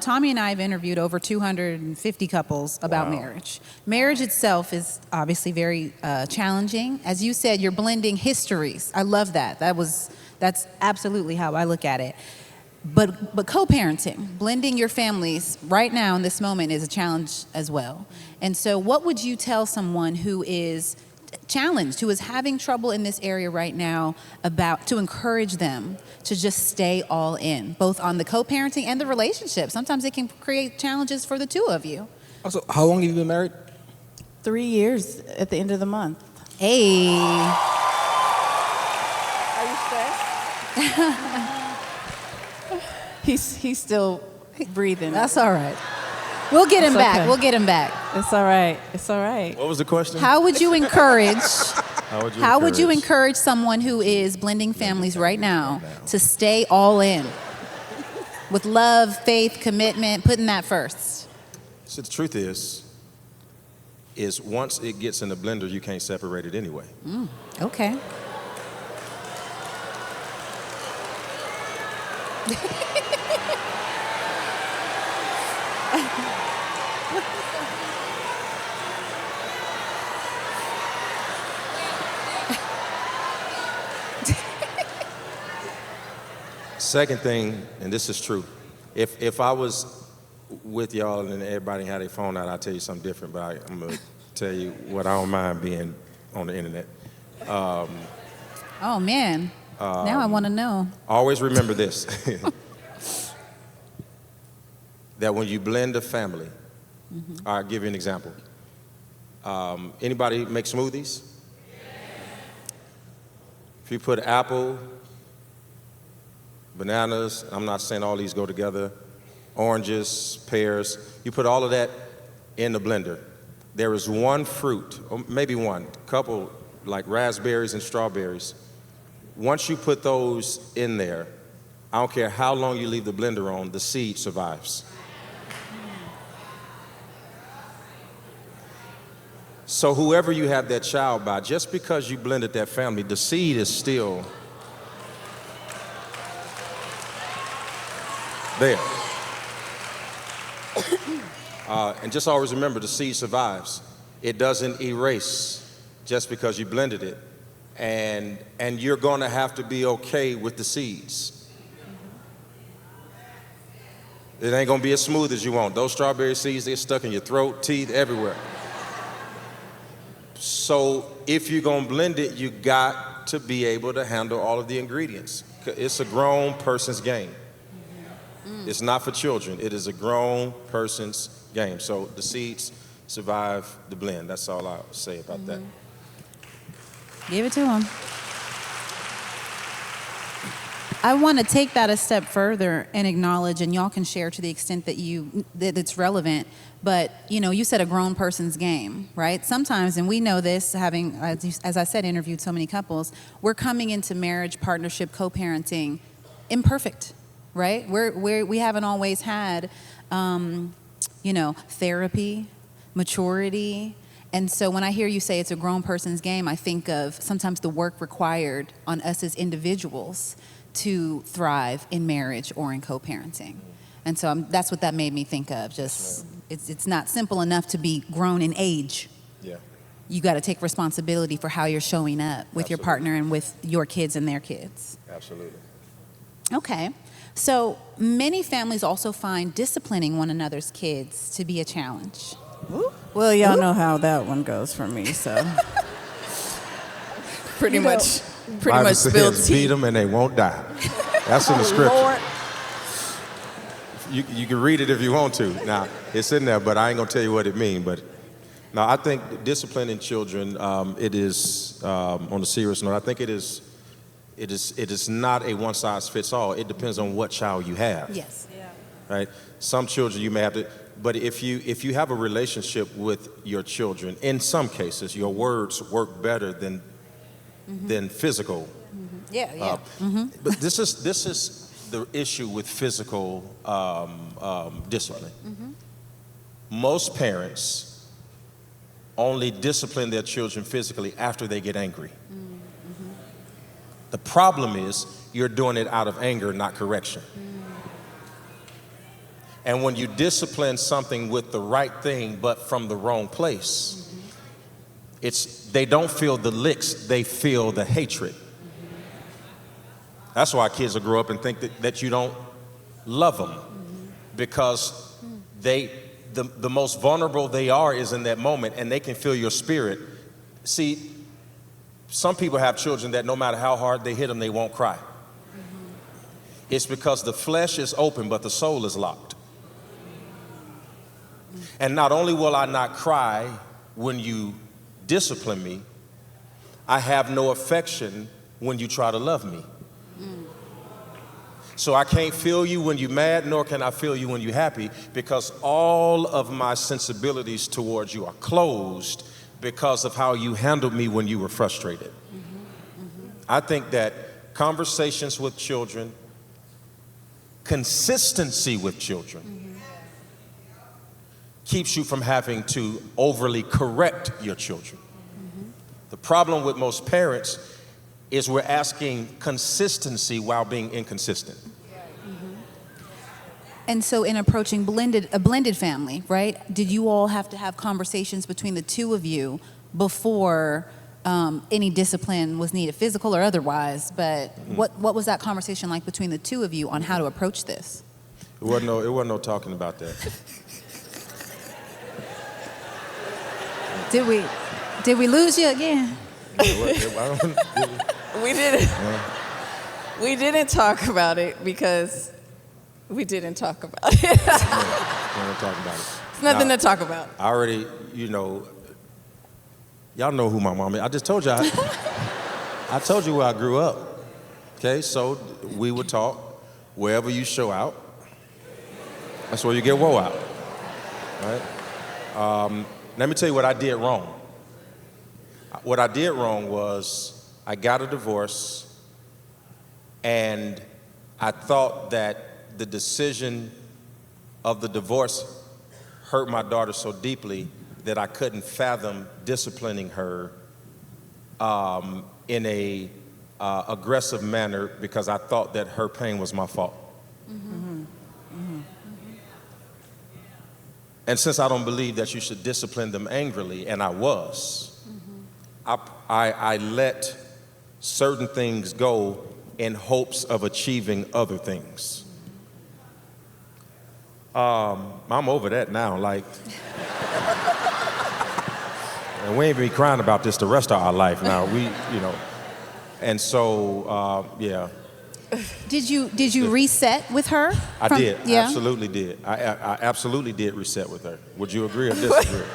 Tommy and I have interviewed over 250 couples about marriage. Marriage itself is obviously very challenging. As you said, you're blending histories. I love that. That's absolutely how I look at it. But co-parenting, blending your families right now in this moment is a challenge as well. And so what would you tell someone who is challenged, who is having trouble in this area right now, to encourage them to just stay all in, both on the co-parenting and the relationship? Sometimes it can create challenges for the two of you. Also, how long have you been married? 3 years at the end of the month. Hey. Are you stressed? He's still breathing. That's all right. We'll get him back. Okay. We'll get him back. It's all right. It's all right. What was the question? How would you encourage? How would you encourage someone who is blending families right now to stay all in with love, faith, commitment, putting that first? So the truth is once it gets in the blender, you can't separate it anyway. Okay. Second thing, and this is true, if I was with y'all and everybody had their phone out, I'd tell you something different, but I'm going to tell you what I don't mind being on the internet. Oh, man. Now I want to know. Always remember this, that when you blend a family, I'll give you an example. Anybody make smoothies? If you put apple, bananas, I'm not saying all these go together, oranges, pears, you put all of that in the blender. There is one fruit, or maybe one, couple like raspberries and strawberries. Once you put those in there, I don't care how long you leave the blender on, the seed survives. So whoever you have that child by, just because you blended that family, the seed is still there. And just always remember, the seed survives. It doesn't erase just because you blended it. And you're going to have to be okay with the seeds. It ain't going to be as smooth as you want. Those strawberry seeds, they're stuck in your throat, teeth, everywhere. So if you're going to blend it, you got to be able to handle all of the ingredients. It's a grown person's game. It's not for children. It is a grown person's game. So the seeds survive the blend. That's all I'll say about that. Give it to him. I want to take that a step further and acknowledge, and y'all can share to the extent that it's relevant, but you said a grown person's game, right? Sometimes, and we know this, having, as I said, interviewed so many couples, we're coming into marriage, partnership, co-parenting imperfect, right? We haven't always had, therapy, maturity. And so when I hear you say it's a grown person's game, I think of sometimes the work required on us as individuals to thrive in marriage or in co-parenting. And so that's what that made me think of. Just it's not simple enough to be grown in age. Yeah. You got to take responsibility for how you're showing up with your partner and with your kids and their kids. Absolutely. Okay. So many families also find disciplining one another's kids to be a challenge. Well, y'all know how that one goes for me, so pretty much spilled tea. Beat them and they won't die. That's in the scripture. Lord. You can read it if you want to. Now, it's in there, but I ain't going to tell you what it means. But now, I think disciplining children, it is, on a serious note, I think it is not a one-size-fits-all. It depends on what child you have. Yes. Yeah. Right? Some children you may have to, but if you have a relationship with your children, in some cases, your words work better than physical. Yeah. But this is the issue with physical discipline. Most parents only discipline their children physically after they get angry. The problem is you're doing it out of anger, not correction. And when you discipline something with the right thing, but from the wrong place, they don't feel the licks, they feel the hatred. That's why kids will grow up and think that you don't love them, because the most vulnerable they are is in that moment, and they can feel your spirit. See, some people have children that no matter how hard they hit them, they won't cry. It's because the flesh is open, but the soul is locked. And not only will I not cry when you discipline me, I have no affection when you try to love me. So I can't feel you when you're mad, nor can I feel you when you're happy, because all of my sensibilities towards you are closed because of how you handled me when you were frustrated. I think that conversations with children, consistency with children, keeps you from having to overly correct your children. The problem with most parents is we're asking consistency while being inconsistent. And so in approaching a blended family, right, did you all have to have conversations between the two of you before any discipline was needed, physical or otherwise? But what was that conversation like between the two of you on how to approach this? It wasn't no talking about that. Did we lose you again? We didn't. We didn't talk about it because we didn't talk about it. It's nothing to talk about. I already, y'all know who my mom is. I just told you. I told you where I grew up. Okay, so we would talk wherever you show out. That's where you get woe out. Right? Let me tell you what I did wrong. What I did wrong was I got a divorce, and I thought that the decision of the divorce hurt my daughter so deeply that I couldn't fathom disciplining her in a aggressive manner, because I thought that her pain was my fault. And since I don't believe that you should discipline them angrily, and I was, I let certain things go in hopes of achieving other things. I'm over that now, and we ain't been crying about this the rest of our life now. And so, yeah. Did you reset with her? I did. Yeah? Absolutely did. I absolutely did reset with her. Would you agree or disagree?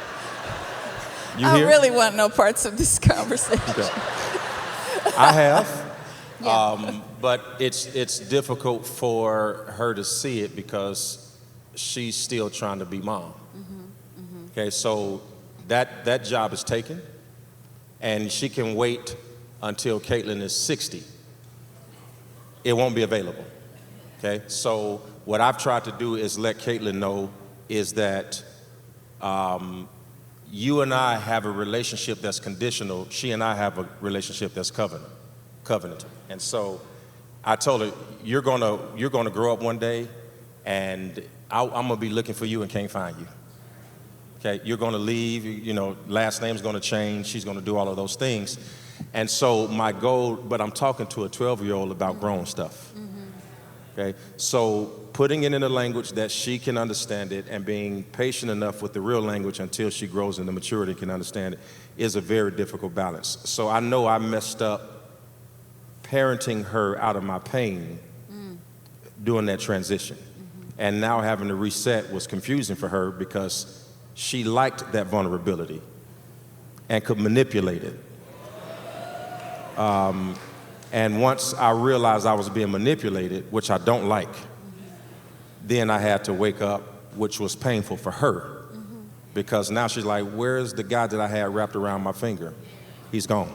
You I hear? really want no parts of this conversation. Okay. I have, but it's difficult for her to see it because she's still trying to be mom. Okay, so that job is taken, and she can wait until Caitlin is 60. It won't be available. Okay, so what I've tried to do is let Caitlin know is that you and I have a relationship that's conditional. She and I have a relationship that's covenantal. And so I told her, you're gonna grow up one day, and I'm gonna be looking for you and can't find you. Okay, you're gonna leave. Last name's gonna change. She's gonna do all of those things. And so my goal, but I'm talking to a 12-year-old about grown stuff. Okay, so putting it in a language that she can understand it and being patient enough with the real language until she grows into maturity and can understand it is a very difficult balance. So I know I messed up parenting her out of my pain doing that transition. And now having to reset was confusing for her because she liked that vulnerability and could manipulate it. And once I realized I was being manipulated, which I don't like, then I had to wake up, which was painful for her, because now she's like, where's the guy that I had wrapped around my finger? He's gone.